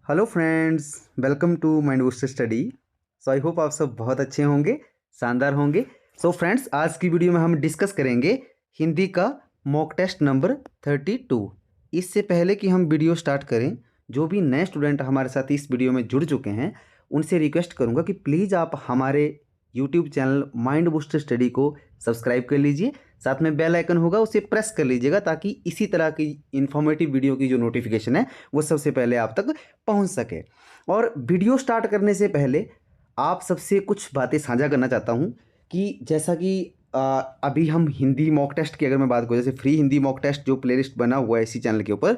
Hello friends, welcome to mind booster study. So I hope आप सब बहुत अच्छे होंगे, शानदार होंगे। सो फ्रेंड्स, आज की वीडियो में हम डिस्कस करेंगे हिंदी का मॉक टेस्ट नंबर 32। इससे पहले कि हम वीडियो स्टार्ट करें, जो भी नए स्टूडेंट हमारे साथ इस वीडियो में जुड़ चुके हैं उनसे रिक्वेस्ट करूंगा कि प्लीज़ आप हमारे YouTube channel mind booster study को सब्सक्राइब कर लीजिए। साथ में बेल आइकन होगा, उसे प्रेस कर लीजिएगा ताकि इसी तरह की इन्फॉर्मेटिव वीडियो की जो नोटिफिकेशन है वो सबसे पहले आप तक पहुंच सके। और वीडियो स्टार्ट करने से पहले आप सबसे कुछ बातें साझा करना चाहता हूं कि जैसा कि अभी हम हिंदी मॉक टेस्ट की अगर मैं बात करूँ, जैसे फ्री हिंदी मॉक टेस्ट जो प्लेलिस्ट बना हुआ है इसी चैनल के ऊपर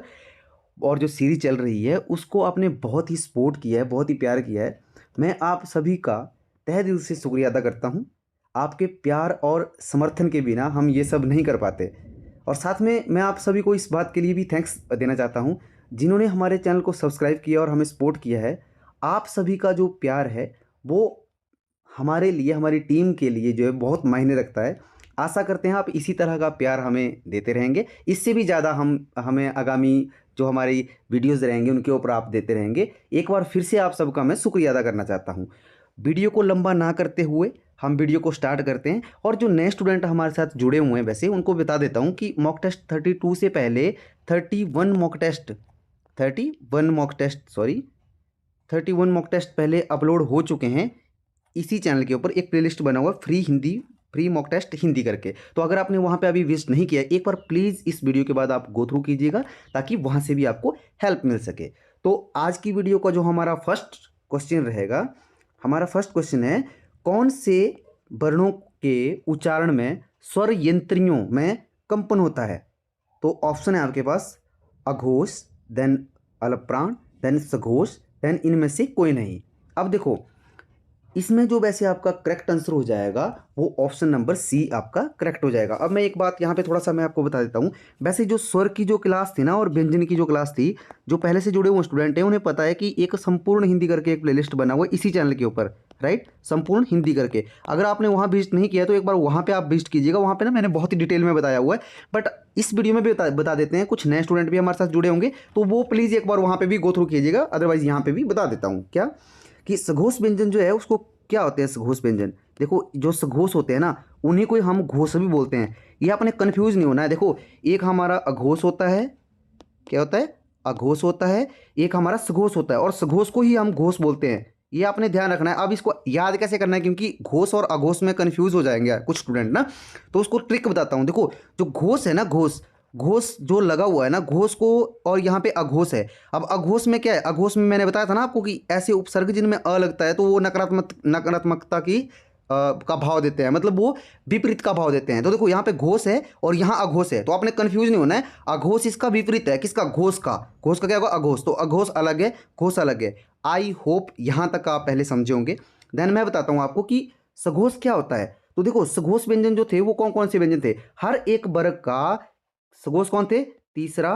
और जो सीरीज चल रही है उसको आपने बहुत ही सपोर्ट किया है, बहुत ही प्यार किया है। मैं आप सभी का तहे दिल से शुक्रिया अदा करता हूँ। आपके प्यार और समर्थन के बिना हम ये सब नहीं कर पाते। और साथ में मैं आप सभी को इस बात के लिए भी थैंक्स देना चाहता हूँ जिन्होंने हमारे चैनल को सब्सक्राइब किया और हमें सपोर्ट किया है। आप सभी का जो प्यार है वो हमारे लिए, हमारी टीम के लिए जो है बहुत मायने रखता है। आशा करते हैं आप इसी तरह का प्यार हमें देते रहेंगे, इससे भी ज़्यादा हमें आगामी जो हमारी वीडियोज़ रहेंगे उनके ऊपर आप देते रहेंगे। एक बार फिर से आप सबका मैं शुक्रिया अदा करना चाहता हूँ। वीडियो को लंबा ना करते हुए हम वीडियो को स्टार्ट करते हैं। और जो नए स्टूडेंट हमारे साथ जुड़े हुए हैं वैसे उनको बता देता हूं कि मॉक टेस्ट 32 से पहले 31 mock test 31 mock test sorry 31 mock test पहले अपलोड हो चुके हैं। इसी चैनल के ऊपर एक प्लेलिस्ट बना हुआ फ्री मॉक टेस्ट हिंदी करके। तो अगर आपने वहाँ पे अभी विजिट नहीं किया, एक बार प्लीज़ इस वीडियो के बाद आप गो थ्रू कीजिएगा ताकि वहाँ से भी आपको हेल्प मिल सके। तो आज की वीडियो का जो हमारा फर्स्ट क्वेश्चन रहेगा, हमारा फर्स्ट क्वेश्चन है कौन से वर्णों के उच्चारण में स्वर यंत्रियों में कंपन होता है। तो ऑप्शन है आपके पास अघोष, देन अलप्राण, देन सघोष, देन इनमें से कोई नहीं। अब देखो, इसमें जो वैसे आपका करेक्ट आंसर हो जाएगा वो ऑप्शन नंबर सी आपका करेक्ट हो जाएगा। अब मैं एक बात यहाँ पे थोड़ा सा मैं आपको बता देता हूँ। वैसे जो स्वर की जो क्लास थी ना और व्यंजन की जो क्लास थी, जो पहले से जुड़े हुए स्टूडेंट हैं उन्हें पता है कि एक संपूर्ण हिंदी करके एक प्लेलिस्ट बना हुआ है इसी चैनल के ऊपर, राइट, संपूर्ण हिंदी करके। अगर आपने वहाँ विजिट नहीं किया तो एक बार वहाँ पर आप विजिट कीजिएगा। वहाँ पर ना मैंने बहुत ही डिटेल में बताया हुआ है, बट इस वीडियो में भी बता देते हैं। कुछ नए स्टूडेंट भी हमारे साथ जुड़े होंगे तो वो प्लीज़ एक बार वहाँ पर भी गो थ्रू कीजिएगा। अदरवाइज यहाँ पर भी बता देता हूँ क्या कि सघोष व्यंजन जो है उसको क्या होते हैं सघोष व्यंजन। देखो, जो सघोष होते हैं ना उन्हीं को हम घोष भी बोलते हैं। ये आपने कंफ्यूज नहीं होना है। देखो, एक हमारा अघोष होता है, क्या होता है, अघोष होता है। एक हमारा सघोष होता है और सघोष को ही हम घोष बोलते हैं। ये आपने ध्यान रखना है। अब इसको याद कैसे करना है, क्योंकि घोष और अघोष में कंफ्यूज हो जाएंगे कुछ स्टूडेंट ना, तो उसको ट्रिक बताता हूँ। देखो, जो घोष है ना, घोष घोष जो लगा हुआ है ना घोष को, और यहाँ पे अघोष है। अब अघोष में क्या है, अघोष में मैंने बताया था ना आपको कि ऐसे उपसर्ग जिनमें अ लगता है तो वो नकारात्मकता की का भाव देते हैं, मतलब वो विपरीत का भाव देते हैं। तो देखो, यहाँ पे घोष है और यहाँ अघोष है, तो आपने कंफ्यूज नहीं होना है। अघोष इसका विपरीत है, किसका, घोष का। घोष का क्या होगा, अघोष। तो अघोष अलग है, घोष अलग है। आई होप यहाँ तक आप पहले समझे होंगे। देन मैं बताता हूँ आपको कि सघोष क्या होता है। तो देखो, सघोष व्यंजन जो थे वो कौन कौन से व्यंजन थे। हर एक वर्ग का सघोष कौन थे, तीसरा,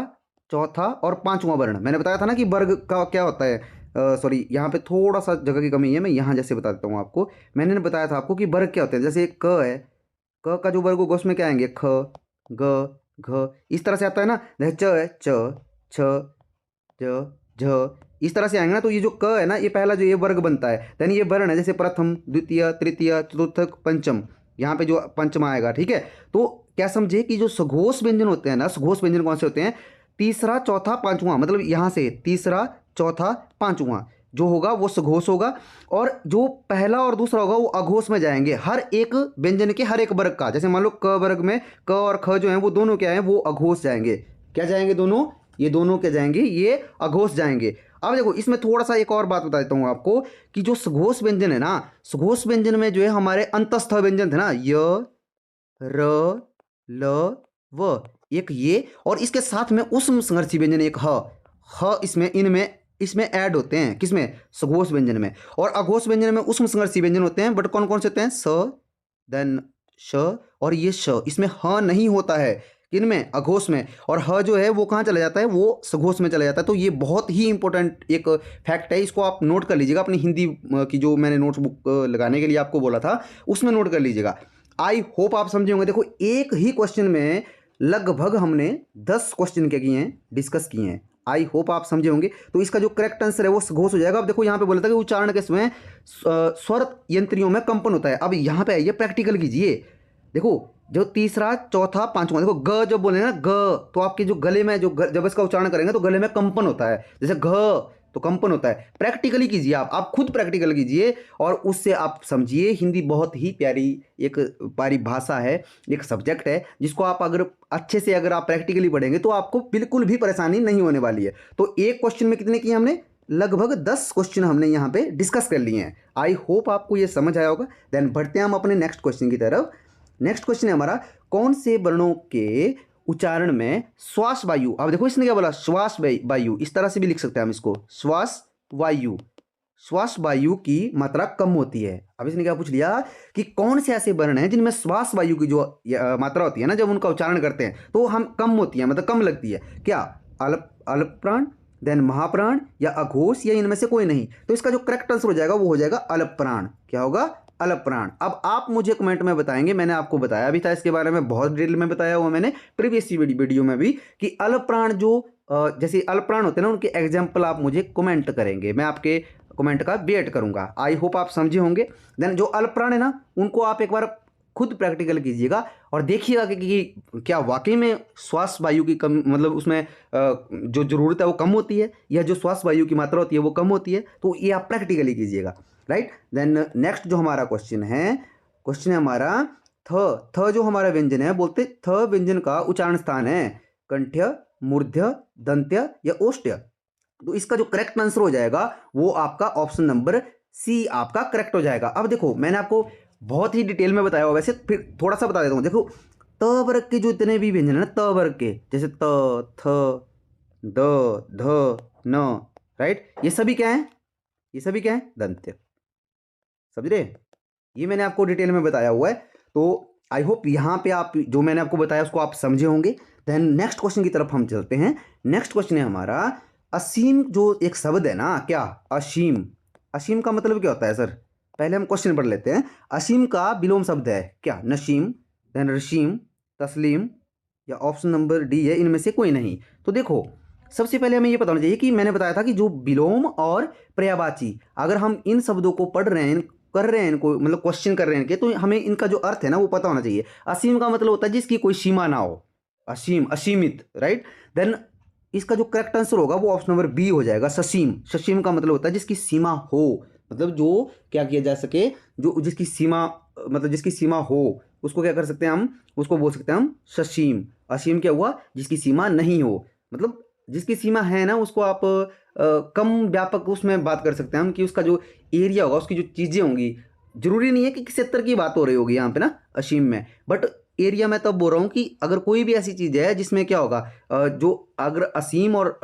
चौथा और पांचवा वर्ण। मैंने बताया था ना कि वर्ग का क्या होता है। सॉरी, यहाँ पे थोड़ा सा जगह की कमी है, मैं यहाँ जैसे बता देता हूँ आपको। मैंने बताया था आपको कि वर्ग क्या होते हैं। जैसे क है, क का जो वर्ग होगा उसमें क्या आएंगे, ख, ग, घ, इस तरह से आता है ना। जैसे च है, च, छ, ज, झ, इस तरह से आएंगे ना। तो ये जो क है ना, ये पहला जो ये वर्ग बनता है। देन ये वर्ण है, जैसे प्रथम, द्वितीय, तृतीय, चतुर्थ, पंचम, यहाँ पे जो पंचमा आएगा, ठीक है। तो क्या समझे कि जो सघोष व्यंजन होते हैं ना, सघोष व्यंजन कौन से होते हैं, तीसरा, चौथा, पांचवा, मतलब यहाँ से तीसरा, चौथा, पांचवा जो होगा वो सघोष होगा। और जो पहला और दूसरा होगा वो अघोष में जाएंगे। हर एक व्यंजन के हर एक वर्ग का, जैसे मान लो क वर्ग में क और ख जो है वो दोनों क्या है, वो अघोष जाएंगे। क्या जाएंगे, दोनों, ये दोनों क्या जाएंगे, ये अघोष जाएंगे। अब देखो, इसमें थोड़ा सा एक और बात बता देता हूँ आपको कि जो सघोष व्यंजन है ना, सघोष व्यंजन में जो है हमारे अंतस्थ व्यंजन थे ना, य, र, ल, व, एक ये, और इसके साथ में उष्म संघर्षी व्यंजन एक ह इसमें ऐड होते हैं। किसमें, सघोष व्यंजन में। और अघोष व्यंजन में उष्म संघर्षी व्यंजन होते हैं, बट कौन कौन से होते हैं, स, देन श और ये श। इसमें ह नहीं होता है, किनमें, अघोष में। और ह जो है वो कहाँ चला जाता है, वो सघोष में चला जाता है। तो ये बहुत ही इंपॉर्टेंट एक फैक्ट है, इसको आप नोट कर लीजिएगा अपनी हिंदी की जो मैंने नोट्स बुक लगाने के लिए आपको बोला था उसमें नोट कर लीजिएगा। आई होप आप समझे होंगे। देखो, एक ही क्वेश्चन में लगभग हमने 10 क्वेश्चन क्या किए हैं, डिस्कस किए हैं। आई होप आप समझे होंगे। तो इसका जो करेक्ट आंसर है वो घोष हो जाएगा। अब देखो यहाँ पे बोला था कि उच्चारण के समय स्वर यंत्रियों में कंपन होता है। अब यहाँ पे आइए प्रैक्टिकल कीजिए। देखो जो तीसरा चौथा पांचवा, देखो ग जब बोले ना ग, तो आपके जो गले में जब इसका उच्चारण करेंगे तो गले में कंपन होता है, जैसे घ तो कंपन होता है। प्रैक्टिकली कीजिए, आप खुद प्रैक्टिकल कीजिए और उससे आप समझिए। हिंदी बहुत ही प्यारी एक भाषा है, एक सब्जेक्ट है, जिसको आप अगर अच्छे से अगर आप प्रैक्टिकली पढ़ेंगे तो आपको बिल्कुल भी परेशानी नहीं होने वाली है। तो एक क्वेश्चन में कितने किए हमने? लगभग 10 क्वेश्चन हमने यहाँ पे डिस्कस कर लिए हैं। आई होप आपको ये समझ आया होगा। देन बढ़ते हैं हम अपने नेक्स्ट क्वेश्चन की तरफ। नेक्स्ट क्वेश्चन है हमारा, कौन से वर्णों के उच्चारण में श्वास वायु, अब देखो इसने क्या बोला, श्वास वायु, इस तरह से भी लिख सकते हैं हम इसको, श्वास वायु की मात्रा कम होती है। अब इसने क्या पूछ लिया कि कौन से ऐसे वर्ण हैं जिनमें श्वास वायु की जो मात्रा होती है ना, जब उनका उच्चारण करते हैं तो हम कम होती है, मतलब कम लगती है। क्या अल्प प्राण, देन महाप्राण या अघोष, या इनमें से कोई नहीं? तो इसका जो करेक्ट आंसर हो जाएगा वो हो जाएगा अल्प प्राण। क्या होगा? अल्प प्राण। अब आप मुझे कमेंट में बताएंगे, मैंने आपको बताया भी था इसके बारे में, बहुत डिटेल में बताया हुआ मैंने प्रीवियस वीडियो में भी, कि अल्प प्राण जो जैसे अल्प प्राण होते हैं ना, उनके एग्जाम्पल आप मुझे कमेंट करेंगे, मैं आपके कमेंट का वेट करूंगा। आई होप आप समझे होंगे। देन जो अल्प प्राण है ना, उनको आप एक बार खुद प्रैक्टिकल कीजिएगा और देखिएगा कि क्या वाकई में श्वास वायु की कम, मतलब उसमें जो जरूरत है वो कम होती है, या जो श्वास वायु की मात्रा होती है वो कम होती है। तो ये आप प्रैक्टिकली कीजिएगा, राइट। देन नेक्स्ट जो हमारा क्वेश्चन है हमारा थ जो हमारा व्यंजन है, बोलते थ व्यंजन का उच्चारण स्थान है कंठ्य, मूर्ध्य, दंत्य या ओष्ठ्य। तो इसका जो करेक्ट आंसर हो जाएगा वो आपका ऑप्शन नंबर सी आपका करेक्ट हो जाएगा। अब देखो मैंने आपको बहुत ही डिटेल में बताया हुआ, वैसे फिर थोड़ा सा बता देता हूँ। देखो त वर्ग के जो इतने भी व्यंजन है ना, त वर्ग के, जैसे त, थ, द, ध, न, राइट, ये सभी क्या है? ये सभी क्या है? दंत्य। समझ रहे? ये मैंने आपको डिटेल में बताया हुआ है। तो आई होप यहाँ पे आप जो मैंने आपको बताया उसको आप समझे होंगे। देन नेक्स्ट क्वेश्चन की तरफ हम चलते हैं। नेक्स्ट क्वेश्चन है हमारा, असीम जो एक शब्द है ना, क्या असीम, असीम का मतलब क्या होता है सर? पहले हम क्वेश्चन पढ़ लेते हैं। असीम का विलोम शब्द है क्या? नसीम, देन रसीम, तस्लीम या ऑप्शन नंबर डी है इनमें से कोई नहीं। तो देखो सबसे पहले हमें ये पता होना चाहिए कि मैंने बताया था कि जो विलोम और पर्यायवाची, अगर हम इन शब्दों को पढ़ रहे हैं, कर रहे हैं इनको, मतलब क्वेश्चन कर रहे हैं इनके, तो हमें इनका जो अर्थ है ना वो पता होना चाहिए। असीम का मतलब होता है जिसकी कोई सीमा ना हो, असीम, असीमित, राइट। देन इसका जो करेक्ट आंसर होगा वो ऑप्शन नंबर बी हो जाएगा, ससीम। ससीम का मतलब होता है जिसकी सीमा हो, मतलब जो क्या किया जा सके, जो जिसकी सीमा, मतलब जिसकी सीमा हो, उसको क्या कर सकते हैं हम? उसको बोल सकते हैं हम ससीम। असीम क्या हुआ? जिसकी सीमा नहीं हो, मतलब जिसकी सीमा है ना उसको आप कम व्यापक उसमें बात कर सकते हैं हम, कि उसका जो एरिया होगा, उसकी जो चीज़ें होंगी, जरूरी नहीं है कि क्षेत्र की बात हो रही होगी यहाँ पे ना असीम में, बट एरिया में तब बोल रहा हूँ कि अगर कोई भी ऐसी चीज़ है जिसमें क्या होगा, जो अगर असीम और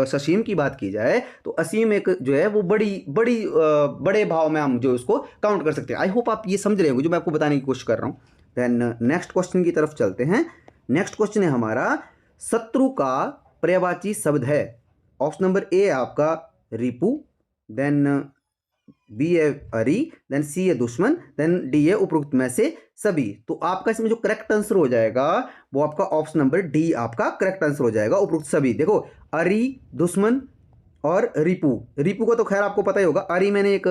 ससीम की बात की जाए तो असीम एक जो है वो बड़े भाव में हम जो उसको काउंट कर सकते हैं। आई होप आप ये समझ रहे होंगे जो मैं आपको बताने की कोशिश कर रहा हूँ। देन नेक्स्ट क्वेश्चन की तरफ चलते हैं। नेक्स्ट क्वेश्चन है हमारा, शत्रु का पर्यायवाची शब्द है। ऑप्शन नंबर ए आपका रिपु, देन बी है हरि, देन सी है दुश्मन, देन डी है उपरोक्त में से सभी। तो आपका इसमें जो करेक्ट आंसर हो जाएगा वो आपका ऑप्शन नंबर डी आपका करेक्ट आंसर हो जाएगा, उपरोक्त सभी। देखो अरि, दुश्मन और रिपु, रिपु को तो खैर आपको पता ही होगा। अरि मैंने एक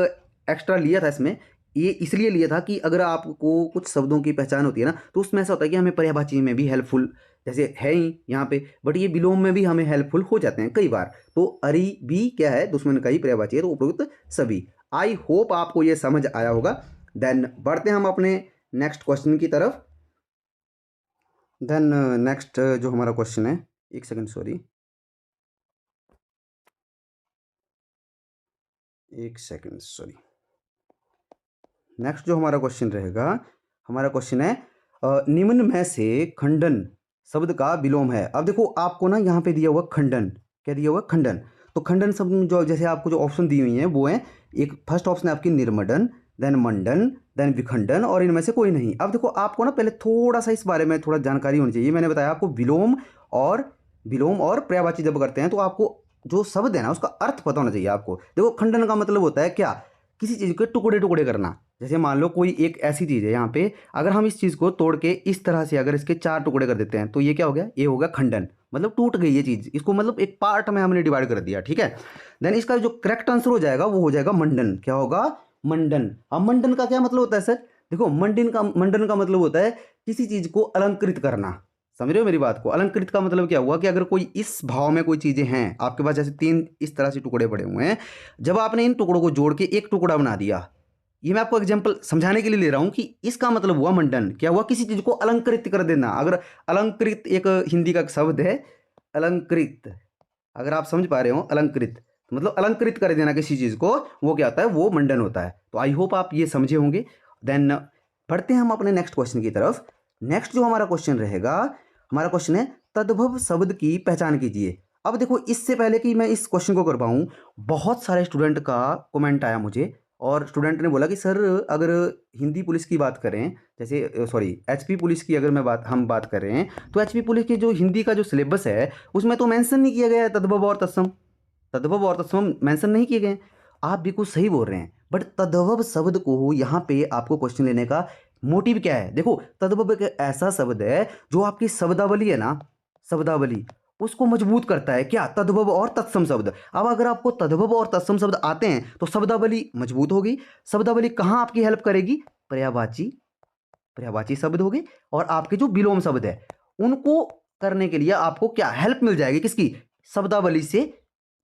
एक्स्ट्रा लिया था इसमें, ये इसलिए लिया था कि अगर आपको कुछ शब्दों की पहचान होती है ना, तो उसमें ऐसा होता है कि हमें पर्यायवाची में भी हेल्पफुल, जैसे है ही यहाँ पे, बट ये विलोम में भी हमें हेल्पफुल हो जाते हैं कई बार। तो अरि भी क्या है? दुश्मन का ही पर्यायवाची है, तो उपरोक्त सभी। आई होप आपको ये समझ आया होगा। देन बढ़ते हैं हम अपने नेक्स्ट क्वेश्चन की तरफ। देन नेक्स्ट जो हमारा क्वेश्चन है, एक सेकंड सॉरी, नेक्स्ट जो हमारा क्वेश्चन रहेगा, हमारा क्वेश्चन है निम्न में से खंडन शब्द का विलोम है। अब देखो आपको ना यहाँ पे दिया हुआ खंडन, क्या दिया हुआ? खंडन। तो खंडन शब्द में जो जैसे आपको जो ऑप्शन दी हुई है वो है, एक फर्स्ट ऑप्शन है आपकी निर्मंडन, देन मंडन, देन विखंडन और इनमें से कोई नहीं। अब देखो आपको ना पहले थोड़ा सा इस बारे में थोड़ा जानकारी होनी चाहिए। मैंने बताया आपको विलोम और पर्यायवाची जब करते हैं तो आपको जो शब्द है ना उसका अर्थ पता होना चाहिए आपको। देखो खंडन का मतलब होता है क्या? किसी चीज़ के टुकड़े टुकड़े करना। जैसे मान लो कोई एक ऐसी चीज़ है, यहाँ पे अगर हम इस चीज़ को तोड़ के इस तरह से अगर इसके 4 टुकड़े कर देते हैं तो ये क्या हो गया? ये हो गया खंडन। मतलब टूट गई ये चीज़, इसको मतलब एक पार्ट में हमने डिवाइड कर दिया, ठीक है। देन इसका जो करेक्ट आंसर हो जाएगा वो हो जाएगा मंडन। क्या होगा? मंडन। अब मंडन का क्या मतलब होता है सर? देखो मंडन का मतलब होता है किसी चीज़ को अलंकृत करना। समझ रहे हो मेरी बात को? अलंकृत का मतलब क्या हुआ कि अगर कोई इस भाव में कोई चीज़ें हैं आपके पास, जैसे 3 इस तरह से टुकड़े पड़े हुए हैं, जब आपने इन टुकड़ों को जोड़ के एक टुकड़ा बना दिया, ये मैं आपको एग्जांपल समझाने के लिए ले रहा हूं कि इसका मतलब हुआ मंडन। क्या हुआ? किसी चीज को अलंकृत कर देना। अगर अलंकृत एक हिंदी का शब्द है, अलंकृत, अगर आप समझ पा रहे हो, अलंकृत मतलब अलंकृत कर देना किसी चीज को, वो क्या होता है? वो मंडन होता है। तो आई होप आप ये समझे होंगे। देन बढ़ते हैं हम अपने नेक्स्ट क्वेश्चन की तरफ। नेक्स्ट जो हमारा क्वेश्चन रहेगा, हमारा क्वेश्चन है तद्भव शब्द की पहचान कीजिए। अब देखो, इससे पहले कि मैं इस क्वेश्चन को कर पाऊँ, बहुत सारे स्टूडेंट का कमेंट आया मुझे, और स्टूडेंट ने बोला कि सर अगर हिंदी पुलिस की बात करें, जैसे सॉरी एचपी पुलिस की अगर हम बात कर रहे हैं, तो एचपी पुलिस की जो हिंदी का जो सिलेबस है उसमें तो मेंशन नहीं किया गया है तद्भव और तत्सम। तद्भव और तत्सम मेंशन नहीं किए गए। आप बिल्कुल सही बोल रहे हैं, बट तद्भव शब्द को यहाँ पे आपको क्वेश्चन लेने का मोटिव क्या है? देखो, तद्भव एक ऐसा शब्द है जो आपकी शब्दावली है ना, शब्दावली उसको मजबूत करता है। क्या? तद्भव और तत्सम शब्द। अब अगर आपको तद्भव और तत्सम शब्द आते हैं तो शब्दावली मजबूत होगी। शब्दावली कहाँ आपकी हेल्प करेगी? पर्यायवाची, पर्यायवाची शब्द हो गए, और आपके जो विलोम शब्द है उनको करने के लिए आपको क्या हेल्प मिल जाएगी? किसकी? शब्दावली से,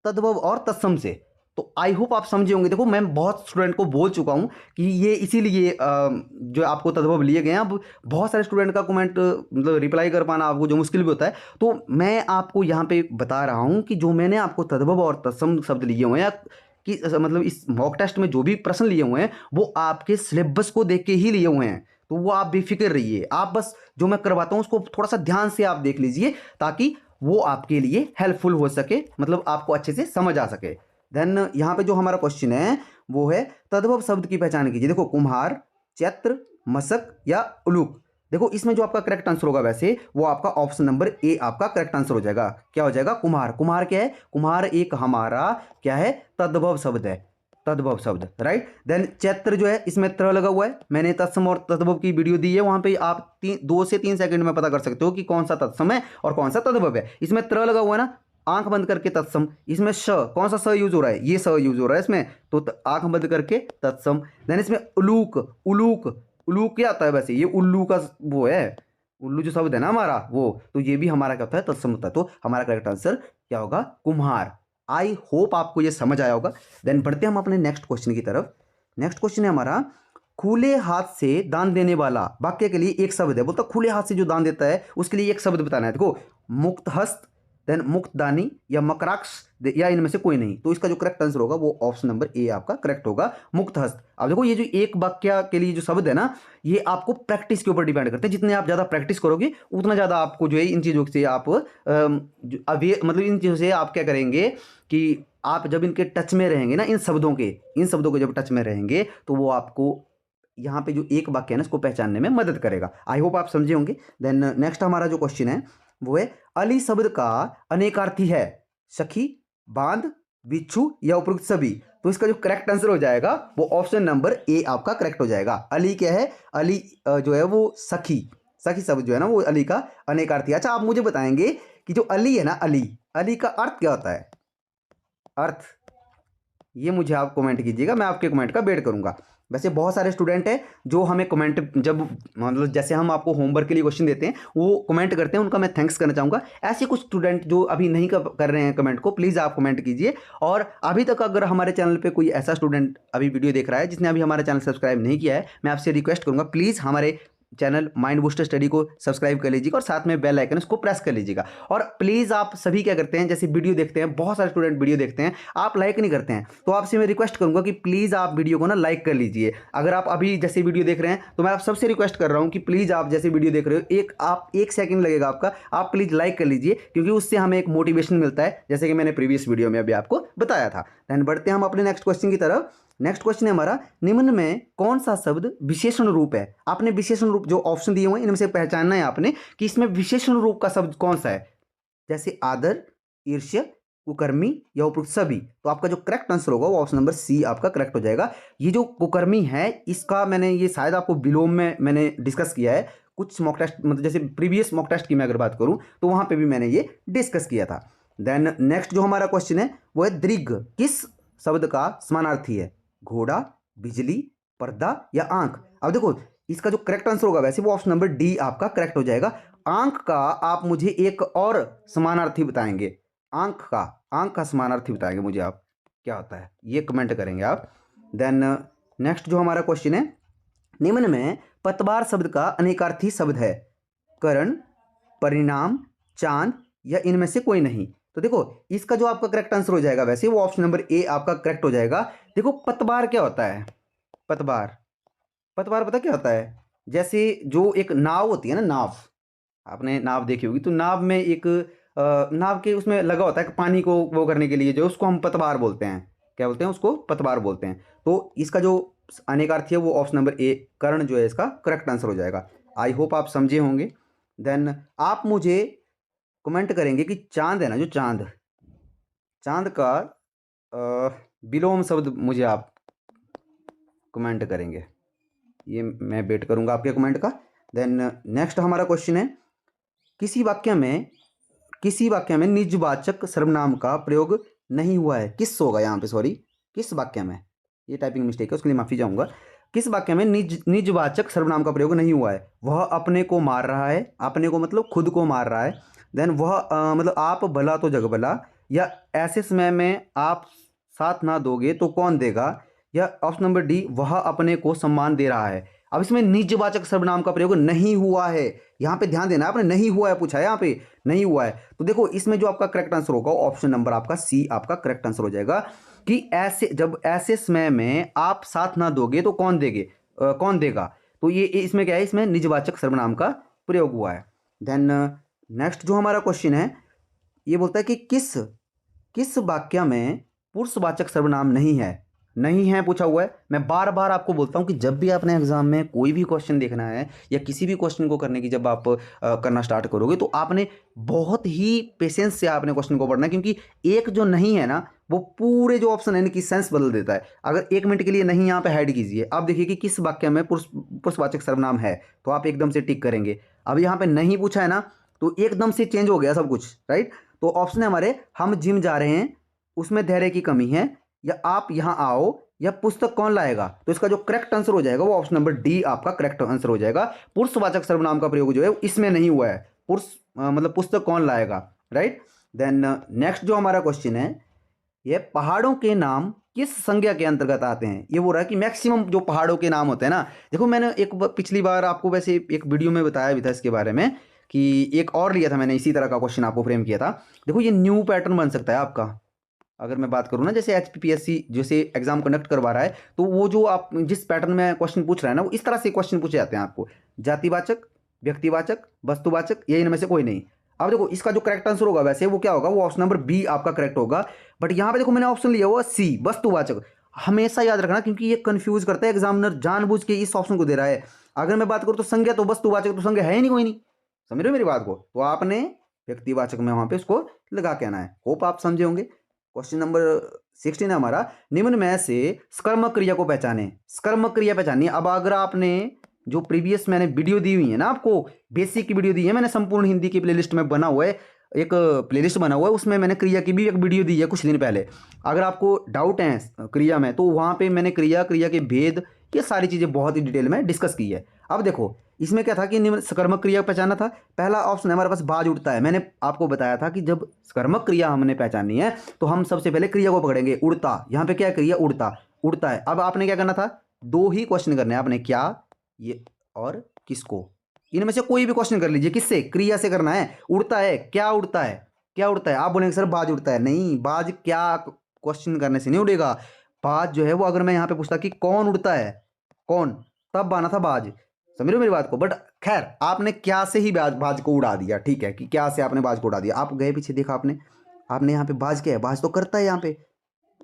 तद्भव और तत्सम से। तो आई होप आप समझे होंगे। देखो, मैं बहुत स्टूडेंट को बोल चुका हूं कि ये इसीलिए जो आपको तद्भव लिए गए हैं। अब बहुत सारे स्टूडेंट का कमेंट मतलब रिप्लाई कर पाना आपको जो मुश्किल भी होता है, तो मैं आपको यहाँ पे बता रहा हूँ कि जो मैंने आपको तद्भव और तत्सम शब्द लिए हुए हैं, कि मतलब इस मॉक टेस्ट में जो भी प्रश्न लिए हुए हैं वो आपके सिलेबस को देख के ही लिए हुए हैं। तो वो आप बेफिक्र रहिए, आप बस जो मैं करवाता हूँ उसको थोड़ा सा ध्यान से आप देख लीजिए, ताकि वो आपके लिए हेल्पफुल हो सके, मतलब आपको अच्छे से समझ आ सके। देन यहाँ पे जो हमारा क्वेश्चन है वो है तद्भव शब्द की पहचान कीजिए। देखो, कुम्हार, चैत्र, मशक या उलूक। देखो, इसमें जो आपका करेक्ट आंसर होगा वैसे वो आपका ऑप्शन नंबर ए आपका करेक्ट आंसर हो जाएगा। क्या हो जाएगा? कुम्हार। कुम्हार क्या है? कुम्हार एक हमारा क्या है? तद्भव शब्द है, तद्भव शब्द, राइट। देन चैत्र जो है, इसमें त्र लगा हुआ है। मैंने तत्सम और तद्भव की वीडियो दी है, वहां पे आप 2 से 3 सेकंड में पता कर सकते हो कि कौन सा तत्सम है और कौन सा तद्भव है। इसमें त्र लगा हुआ है ना, आंख बंद करके तत्सम। इसमें श, कौन सा स यूज हो रहा है? ये स यूज हो रहा है इसमें, तो आंख बंद करके तत्सम। देन इसमें उलूक, उलूक, उलूक क्या आता है वैसे? ये उल्लू का वो है, उल्लू जो शब्द है ना हमारा वो, तो ये भी हमारा क्या होता है? तत्सम होता है। तो हमारा करेक्ट आंसर क्या होगा? कुम्हार। आई होप आपको ये समझ आया होगा। देन बढ़ते हम अपने नेक्स्ट क्वेश्चन की तरफ। नेक्स्ट क्वेश्चन है हमारा, खुले हाथ से दान देने वाला वाक्य के लिए एक शब्द है। बोलता खुले हाथ से जो दान देता है उसके लिए एक शब्द बताना है। देखो, मुक्त हस्त, देन मुक्तदानी या मकराक्ष, या इनमें से कोई नहीं। तो इसका जो करेक्ट आंसर होगा वो ऑप्शन नंबर ए आपका करेक्ट होगा, मुक्त हस्त। अब देखो, ये जो एक वाक्य के लिए जो शब्द है ना, ये आपको प्रैक्टिस के ऊपर डिपेंड करते हैं। जितने आप ज़्यादा प्रैक्टिस करोगे उतना ज़्यादा आपको जो है इन चीज़ों से आप मतलब इन चीज़ों से आप क्या करेंगे कि आप जब इनके टच में रहेंगे ना, इन शब्दों के जब टच में रहेंगे तो वो आपको यहाँ पे जो एक वाक्य है ना इसको पहचानने में मदद करेगा। आई होप आप समझे होंगे। देन नेक्स्ट हमारा जो क्वेश्चन है वो है, अली शब्द का अनेकार्थी है, सखी, बांध, बिच्छू या उपयुक्त सभी। तो इसका जो करेक्ट आंसर हो जाएगा वो ऑप्शन नंबर ए आपका करेक्ट हो जाएगा। अली क्या है? अली जो है वो सखी, सखी शब्द जो है ना वो अली का अनेकार्थी। अच्छा, आप मुझे बताएंगे कि जो अली है ना, अली, अली का अर्थ क्या होता है? अर्थ ये मुझे आप कमेंट कीजिएगा, मैं आपके कमेंट का वेट करूंगा। वैसे बहुत सारे स्टूडेंट हैं जो हमें कमेंट, जब मतलब जैसे हम आपको होमवर्क के लिए क्वेश्चन देते हैं वो कमेंट करते हैं, उनका मैं थैंक्स करना चाहूँगा। ऐसे कुछ स्टूडेंट जो अभी नहीं कर रहे हैं कमेंट को, प्लीज़ आप कमेंट कीजिए। और अभी तक अगर हमारे चैनल पे कोई ऐसा स्टूडेंट अभी वीडियो देख रहा है जिसने अभी हमारा चैनल सब्सक्राइब नहीं किया है, मैं आपसे रिक्वेस्ट करूँगा प्लीज़ हमारे चैनल माइंड बूस्टर स्टडी को सब्सक्राइब कर लीजिएगा और साथ में बेल आइकन उसको प्रेस कर लीजिएगा। और प्लीज़ आप सभी क्या करते हैं, जैसे वीडियो देखते हैं, बहुत सारे स्टूडेंट वीडियो देखते हैं, आप लाइक नहीं करते हैं, तो आपसे मैं रिक्वेस्ट करूंगा कि प्लीज़ आप वीडियो को ना लाइक कर लीजिए। अगर आप अभी जैसे वीडियो देख रहे हैं तो मैं आप सबसे रिक्वेस्ट कर रहा हूं कि प्लीज़ आप जैसे वीडियो देख रहे हो, एक सेकंड लगेगा आपका, आप प्लीज़ लाइक कर लीजिए, क्योंकि उससे हमें एक मोटिवेशन मिलता है, जैसे कि मैंने प्रीवियस वीडियो में अभी आपको बताया था। देन बढ़ते हैं हम अपने नेक्स्ट क्वेश्चन की तरफ। नेक्स्ट क्वेश्चन है हमारा, निम्न में कौन सा शब्द विशेषण रूप है? आपने विशेषण रूप जो ऑप्शन दिए हुए हैं इनमें से पहचानना है आपने कि इसमें विशेषण रूप का शब्द कौन सा है, जैसे आदर, ईर्ष्या, कुकर्मी या उपयुक्त सभी। तो आपका जो करेक्ट आंसर होगा वो ऑप्शन नंबर सी आपका करेक्ट हो जाएगा। ये जो कुकर्मी है इसका मैंने ये शायद आपको विलोम में मैंने डिस्कस किया है। कुछ मॉक टेस्ट मतलब जैसे प्रीवियस मॉक टेस्ट की मैं अगर बात करूं तो वहां पे भी मैंने ये डिस्कस किया था। देन नेक्स्ट जो हमारा क्वेश्चन है वो है दीर्घ किस शब्द का समानार्थी है? घोड़ा, बिजली, पर्दा या आंख? अब देखो इसका जो करेक्ट आंसर होगा वैसे वो ऑप्शन नंबर डी आपका करेक्ट हो जाएगा। आंख का आप मुझे एक और समानार्थी बताएंगे, आंख का समानार्थी बताएंगे मुझे आप, क्या होता है ये कमेंट करेंगे आप। देन नेक्स्ट जो हमारा क्वेश्चन है, निम्न में पतवार शब्द का अनेकार्थी शब्द है? करण, परिणाम, चांद या इनमें से कोई नहीं? तो देखो इसका जो आपका करेक्ट आंसर हो जाएगा वैसे वो ऑप्शन नंबर ए आपका करेक्ट हो जाएगा। देखो पतवार क्या होता है? पतवार पतवार पता क्या होता है? जैसे जो एक नाव होती है ना, नाव, आपने नाव देखी होगी, तो नाव में एक नाव के उसमें लगा होता है कि पानी को वो करने के लिए जो उसको हम पतवार बोलते हैं, क्या बोलते हैं उसको? पतवार बोलते हैं। तो इसका जो अनेकार्थी है वो ऑप्शन नंबर ए कर्ण जो है इसका करेक्ट आंसर हो जाएगा। आई होप आप समझे होंगे। देन आप मुझे कमेंट करेंगे कि चांद है ना, जो चांद, चांद का विलोम शब्द मुझे आप कमेंट करेंगे, ये मैं वेट करूंगा आपके कमेंट का। देन नेक्स्ट हमारा क्वेश्चन है, किसी वाक्य में निजवाचक सर्वनाम का प्रयोग नहीं हुआ है? किस होगा यहाँ पे, सॉरी, किस वाक्य में, ये टाइपिंग मिस्टेक है उसके लिए माफी चाहूंगा। किस वाक्य में निजवाचक सर्वनाम का प्रयोग नहीं हुआ है? वह अपने को मार रहा है, अपने को मतलब खुद को मार रहा है। देन वह मतलब आप भला तो जग भला, या ऐसे समय में आप साथ ना दोगे तो कौन देगा, या ऑप्शन नंबर डी वह अपने को सम्मान दे रहा है। अब इसमें निजवाचक सर्वनाम का प्रयोग नहीं हुआ है, यहाँ पे ध्यान देना, आपने नहीं हुआ है पूछा है, यहाँ पे नहीं हुआ है। तो देखो इसमें जो आपका करेक्ट आंसर होगा ऑप्शन नंबर आपका सी आपका करेक्ट आंसर हो जाएगा कि ऐसे जब ऐसे समय में आप साथ ना दोगे तो कौन देगा। तो ये इसमें क्या है, इसमें निजवाचक सर्वनाम का प्रयोग हुआ है। देन नेक्स्ट जो हमारा क्वेश्चन है ये बोलता है कि किस वाक्य में पुरुषवाचक सर्वनाम नहीं है पूछा हुआ है। मैं बार बार आपको बोलता हूं कि जब भी आपने एग्जाम में कोई भी क्वेश्चन देखना है या किसी भी क्वेश्चन को करने की जब आप करना स्टार्ट करोगे तो आपने बहुत ही पेशेंस से आपने क्वेश्चन को पढ़ना है, क्योंकि एक जो नहीं है ना वो पूरे जो ऑप्शन है इनकी सेंस बदल देता है। अगर 1 मिनट के लिए नहीं यहाँ पे हाइड कीजिए, आप देखिए कि किस वाक्य में पुरुषवाचक सर्वनाम है, तो आप एकदम से टिक करेंगे। अब यहाँ पे नहीं पूछा है ना तो एकदम से चेंज हो गया सब कुछ, राइट। तो ऑप्शन है हमारे, हम जिम जा रहे हैं, उसमें धैर्य की कमी है, या आप यहां आओ, या पुस्तक कौन लाएगा। तो इसका जो करेक्ट आंसर हो जाएगा वो ऑप्शन नंबर डी आपका करेक्ट आंसर हो जाएगा। पुरुषवाचक सर्वनाम का प्रयोग जो है इसमें नहीं हुआ है, मतलब पुस्तक कौन लाएगा, राइट। देन नेक्स्ट जो हमारा क्वेश्चन है, ये पहाड़ों के नाम किस संज्ञा के अंतर्गत आते हैं? ये बोल रहा है कि मैक्सिमम जो पहाड़ों के नाम होते हैं ना, देखो मैंने पिछली बार आपको वैसे एक वीडियो में बताया भी था इसके बारे में, कि एक और लिया था मैंने इसी तरह का क्वेश्चन आपको फ्रेम किया था। देखो ये न्यू पैटर्न बन सकता है आपका, अगर मैं बात करूँ ना, जैसे एचपीपीएससी जैसे एग्जाम कंडक्ट करवा रहा है तो वो जो आप जिस पैटर्न में क्वेश्चन पूछ रहा है ना वो इस तरह से क्वेश्चन पूछे जाते हैं आपको, जातिवाचक, व्यक्तिवाचक, वस्तुवाचक, या इनमें से कोई नहीं। अब देखो इसका जो करेक्ट आंसर होगा वैसे वो क्या होगा, वो ऑप्शन नंबर बी आपका करेक्ट होगा। बट यहाँ पे देखो मैंने ऑप्शन लिया हुआ सी, वस्तुवाचक। हमेशा याद रखना क्योंकि ये कंफ्यूज करता है, एग्जामिनर जानबूझ के इस ऑप्शन को दे रहा है। अगर मैं बात करूँ तो संज्ञा तो वस्तुवाचक तो संज्ञा है ही नहीं, कोई नहीं, समझ रहे हो मेरी बात को, तो आपने व्यक्तिवाचक में वहां पे उसको लगा के आना है। होप आप समझे होंगे। क्वेश्चन नंबर 16 है हमारा, निम्न में से स्कर्मक क्रिया को पहचाने। स्कर्मक क्रिया पहचानिए। अब अगर आपने जो प्रीवियस मैंने वीडियो दी हुई है ना, आपको बेसिक की वीडियो दी है मैंने, संपूर्ण हिंदी की प्लेलिस्ट में बना हुआ है, एक प्लेलिस्ट बना हुआ है, उसमें मैंने क्रिया की भी एक वीडियो दी है कुछ दिन पहले। अगर आपको डाउट है क्रिया में तो वहाँ पे मैंने क्रिया के भेद, ये सारी चीज़ें बहुत ही डिटेल में डिस्कस की है। अब देखो इसमें क्या था कि निम्न सकर्मक क्रिया पहचाना था। पहला ऑप्शन हमारे पास बाज उड़ता है। मैंने आपको बताया था कि जब सकर्मक क्रिया हमने पहचाननी है तो हम सबसे पहले क्रिया को पकड़ेंगे, उड़ता। यहाँ पे क्या क्रिया, उड़ता है। अब आपने क्या करना था, 2 ही क्वेश्चन करने हैं आपने, क्या ये और किसको। इनमें से कोई भी क्वेश्चन कर लीजिए, किससे, क्रिया से करना है। उड़ता है, क्या उड़ता है, क्या उड़ता है। आप बोलेंगे सर बाज उड़ता है, नहीं, बाज क्या क्वेश्चन करने से नहीं उड़ेगा। बाज जो है वो अगर मैं यहाँ पे पूछता कि कौन उड़ता है, कौन, तब आना था बाज, समझ रहे हो मेरी बात को। बट खैर आपने क्या से ही बाज को उड़ा दिया, ठीक है, कि क्या से आपने बाज को उड़ा दिया। आप गए पीछे देखा आपने यहाँ पे बाज क्या है, बाज तो करता है, यहाँ पे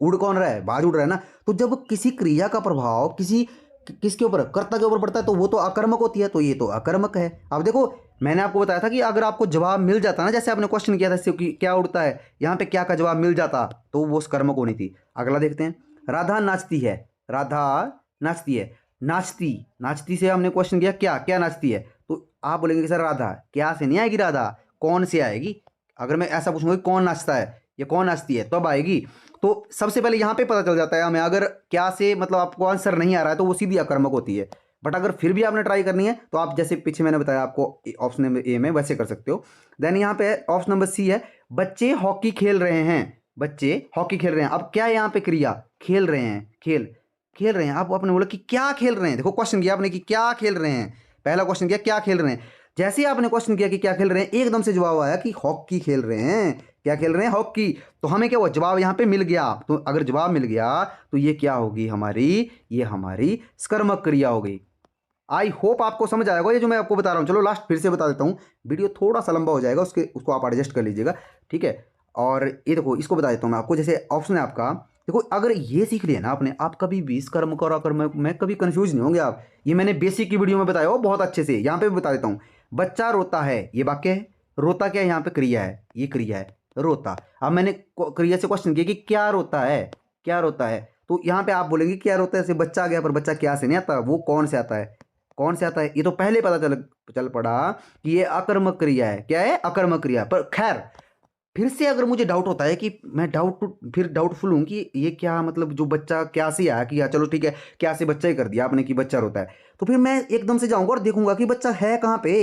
उड़ कौन रहा है, बाज उड़ रहा है ना। तो जब किसी क्रिया का प्रभाव किसके ऊपर, कर्ता के ऊपर पड़ता है तो वो तो अकर्मक होती है, तो ये तो अकर्मक है। अब देखो मैंने आपको बताया था कि अगर आपको जवाब मिल जाता ना, जैसे आपने क्वेश्चन किया था कि क्या उड़ता है, यहाँ पे क्या का जवाब मिल जाता तो वो कर्मक होनी थी। अगला देखते हैं, राधा नाचती है, राधा नाचती है, नाचती से हमने क्वेश्चन किया क्या नाचती है, तो आप बोलेंगे कि सर राधा, क्या से नहीं आएगी राधा, कौन से आएगी। अगर मैं ऐसा पूछूंगा कि कौन नाचता है या कौन नाचती है तब आएगी। तो सबसे पहले यहाँ पे पता चल जाता है हमें, अगर क्या से मतलब आपको आंसर नहीं आ रहा है तो वो सीधी अकर्मक होती है। बट अगर फिर भी आपने ट्राई करनी है तो आप जैसे पीछे मैंने बताया आपको ऑप्शन नंबर ए में वैसे कर सकते हो। देन यहाँ पे ऑप्शन नंबर सी है, बच्चे हॉकी खेल रहे हैं। बच्चे हॉकी खेल रहे हैं, अब क्या है यहाँ पे क्रिया, खेल रहे हैं, खेल रहे हैं। आप आपने बोला कि क्या खेल रहे हैं, देखो क्वेश्चन किया आपने कि क्या खेल रहे हैं, पहला क्वेश्चन किया क्या खेल रहे हैं। जैसे ही आपने क्वेश्चन किया कि क्या खेल रहे हैं, एकदम से जवाब आया कि हॉकी खेल रहे हैं। क्या खेल रहे हैं, हॉकी। तो हमें क्या हुआ, जवाब यहाँ पे मिल गया। तो अगर जवाब मिल गया तो ये क्या होगी हमारी, ये हमारी सकर्मक क्रिया हो गई। आई होप आपको समझ आएगा ये जो मैं आपको बता रहा हूँ। चलो लास्ट फिर से बता देता हूँ, वीडियो थोड़ा सा लंबा हो जाएगा, उसको आप एडजस्ट कर लीजिएगा, ठीक है। और ये देखो इसको बता देता हूँ मैं आपको, जैसे ऑप्शन है आपका, देखो अगर ये सीख लिया ना आपने, आप कभी भी इस कर्मक और अकर्मक में कभी कंफ्यूज नहीं होंगे आप। ये मैंने बेसिक की वीडियो में बताया हो बहुत अच्छे से, यहाँ पे भी बता देता हूँ। बच्चा रोता है, ये वाक्य है। रोता क्या है, यहाँ पे क्रिया है, ये क्रिया है रोता। अब मैंने क्रिया से क्वेश्चन किया कि क्या रोता है, क्या रोता है। तो यहाँ पे आप बोलेंगे क्या रोता है, से बच्चा आ गया, पर बच्चा क्या से नहीं आता, वो कौन से आता है, कौन से आता है। ये तो पहले पता चल पड़ा कि ये अकर्मक क्रिया है। क्या है, अकर्मक क्रिया। पर खैर फिर से अगर मुझे डाउट होता है कि मैं फिर डाउटफुल हूँ कि ये क्या मतलब जो बच्चा क्या से आया कि चलो ठीक है क्या से बच्चा ही कर दिया आपने कि बच्चा रोता है, तो फिर मैं एकदम से जाऊंगा और देखूंगा कि बच्चा है कहाँ पे।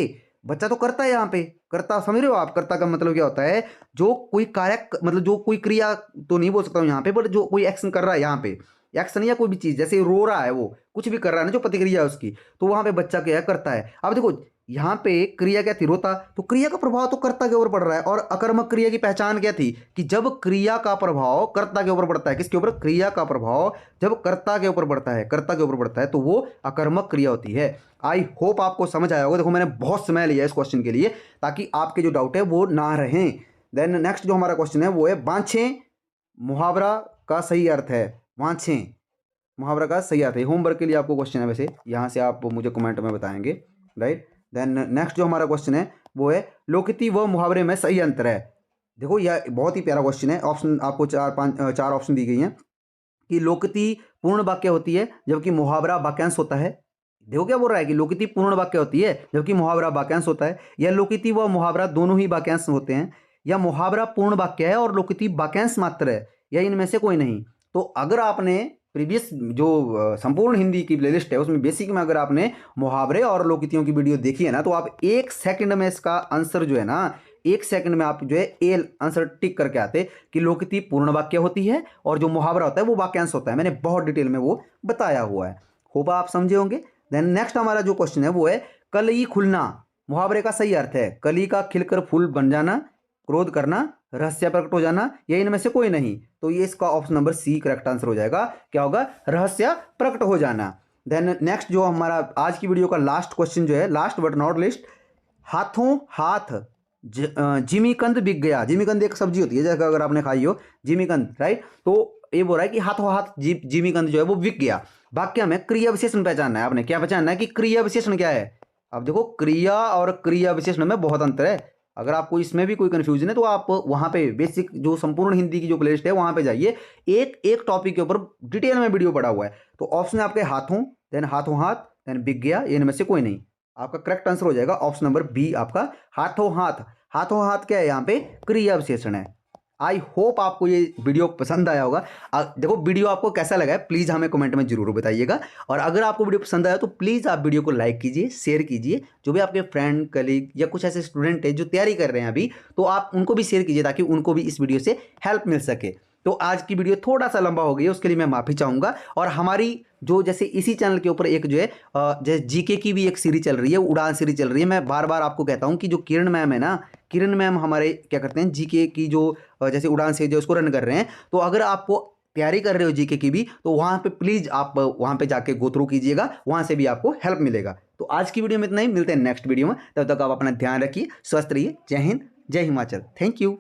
बच्चा तो करता है यहाँ पे, करता समझ रहे हो आप। करता का मतलब क्या होता है, जो कोई कार्य मतलब जो कोई क्रिया तो नहीं बोल सकता हूँ यहाँ पे, पर जो कोई एक्शन कर रहा है यहाँ पे, एक्शन या कोई भी चीज, जैसे रो रहा है, वो कुछ भी कर रहा है ना, जो प्रतिक्रिया है उसकी, तो वहां पे बच्चा क्या है, करता है। अब देखो यहाँ पे क्रिया क्या थी, रोता, तो क्रिया का प्रभाव तो कर्ता के ऊपर पड़ रहा है। और अकर्मक क्रिया की पहचान क्या थी कि जब क्रिया का प्रभाव कर्ता के ऊपर पड़ता है, किसके ऊपर, क्रिया का प्रभाव जब कर्ता के ऊपर पड़ता है, कर्ता के ऊपर पड़ता है, तो वो अकर्मक क्रिया होती है। आई होप आपको समझ आया होगा। देखो मैंने बहुत समय लिया इस क्वेश्चन के लिए ताकि आपके जो डाउट है वो ना रहे। देन नेक्स्ट जो हमारा क्वेश्चन है वो है, बांछे मुहावरा का सही अर्थ है। बांछे मुहावरा का सही अर्थ है, होमवर्क के लिए आपको क्वेश्चन है, वैसे यहाँ से आप मुझे कमेंट में बताएंगे, राइट। देन नेक्स्ट जो हमारा क्वेश्चन है वो है, लोकिती व मुहावरे में सही अंतर है। देखो यह बहुत ही प्यारा क्वेश्चन है। ऑप्शन आपको चार ऑप्शन दी गई हैं कि लोकिती पूर्ण वाक्य होती है जबकि मुहावरा वाक्यांश होता है। देखो क्या बोल रहा है कि लोकिती पूर्ण वाक्य होती है जबकि मुहावरा वाक्यांश होता है, या लोकिती व मुहावरा दोनों ही वाक्यांश होते हैं, या मुहावरा पूर्ण वाक्य है और लोकिती वाक्यांश मात्र है, या इनमें से कोई नहीं। तो अगर आपने प्रीवियस जो संपूर्ण हिंदी की प्लेलिस्ट है उसमें बेसिक में अगर आपने मुहावरे और लोकितियों की वीडियो देखी है ना, तो आप 1 सेकंड में इसका आंसर जो है ना, 1 सेकंड में आप जो है ए आंसर टिक करके आते कि लोकिती पूर्ण वाक्य होती है और जो मुहावरा होता है वो वाक्यांश होता है। मैंने बहुत डिटेल में वो बताया हुआ है, होप आप समझे होंगे। देन नेक्स्ट हमारा जो क्वेश्चन है वो है, कली खुलना मुहावरे का सही अर्थ है। कली का खिलकर फूल बन जाना, क्रोध करना, रहस्य प्रकट हो जाना, या इनमें से कोई नहीं। तो ये इसका option number C correct answer हो जाएगा। क्या होगा, रहस्य प्रकट हो जाना। देन नेक्स्ट जो हमारा आज की वीडियो का लास्ट क्वेश्चन जो है, लास्ट बट नॉट लिस्ट, हाथों हाथ जिमीकंद बिक गया। जिमीकंद एक सब्जी होती है, जैसे अगर आपने खाई हो जिमीकंद, राइट। तो ये बोल रहा है कि हाथों हाथ जिमीकंद जो है वो बिक गया। वाक्य में क्रिया विशेषण पहचानना है आपने। क्या पहचानना है कि क्रिया विशेषण क्या है। अब देखो क्रिया और क्रिया विशेषण में बहुत अंतर है। अगर आपको इसमें भी कोई कंफ्यूजन है तो आप वहां पे बेसिक जो संपूर्ण हिंदी की जो प्लेलिस्ट है वहां पे जाइए, एक एक टॉपिक के ऊपर डिटेल में वीडियो पड़ा हुआ है। तो ऑप्शन है आपके हाथों, देन हाथों हाथ, देन बिक गया, इनमें से कोई नहीं। आपका करेक्ट आंसर हो जाएगा ऑप्शन नंबर बी आपका, हाथों हाथ। हाथों हाथ क्या है, यहाँ पे क्रिया विशेषण है। आई होप आपको ये वीडियो पसंद आया होगा। देखो वीडियो आपको कैसा लगा है प्लीज़ हमें कमेंट में जरूर बताइएगा। और अगर आपको वीडियो पसंद आया तो प्लीज़ आप वीडियो को लाइक कीजिए, शेयर कीजिए। जो भी आपके फ्रेंड कलीग या कुछ ऐसे स्टूडेंट है जो तैयारी कर रहे हैं अभी, तो आप उनको भी शेयर कीजिए ताकि उनको भी इस वीडियो से हेल्प मिल सके। तो आज की वीडियो थोड़ा सा लंबा हो गई है, उसके लिए मैं माफ़ी चाहूँगा। और हमारी जो जैसे इसी चैनल के ऊपर एक जो है जैसे जीके की भी एक सीरीज चल रही है, उड़ान सीरीज चल रही है। मैं बार बार आपको कहता हूँ कि जो किरण मैम है ना, किरण मैम हमारे क्या करते हैं जीके की जो जैसे उड़ान सीरीज है उसको रन कर रहे हैं। तो अगर आपको तैयारी कर रहे हो जीके की भी, तो वहाँ पे प्लीज़ आप वहाँ पे जाके गो थ्रू कीजिएगा, वहाँ से भी आपको हेल्प मिलेगा। तो आज की वीडियो में इतना ही, मिलते हैं नेक्स्ट वीडियो में। तब तक आप अपना ध्यान रखिए, स्वस्थ रहिए। जय हिंद, जय हिमाचल। Thank you.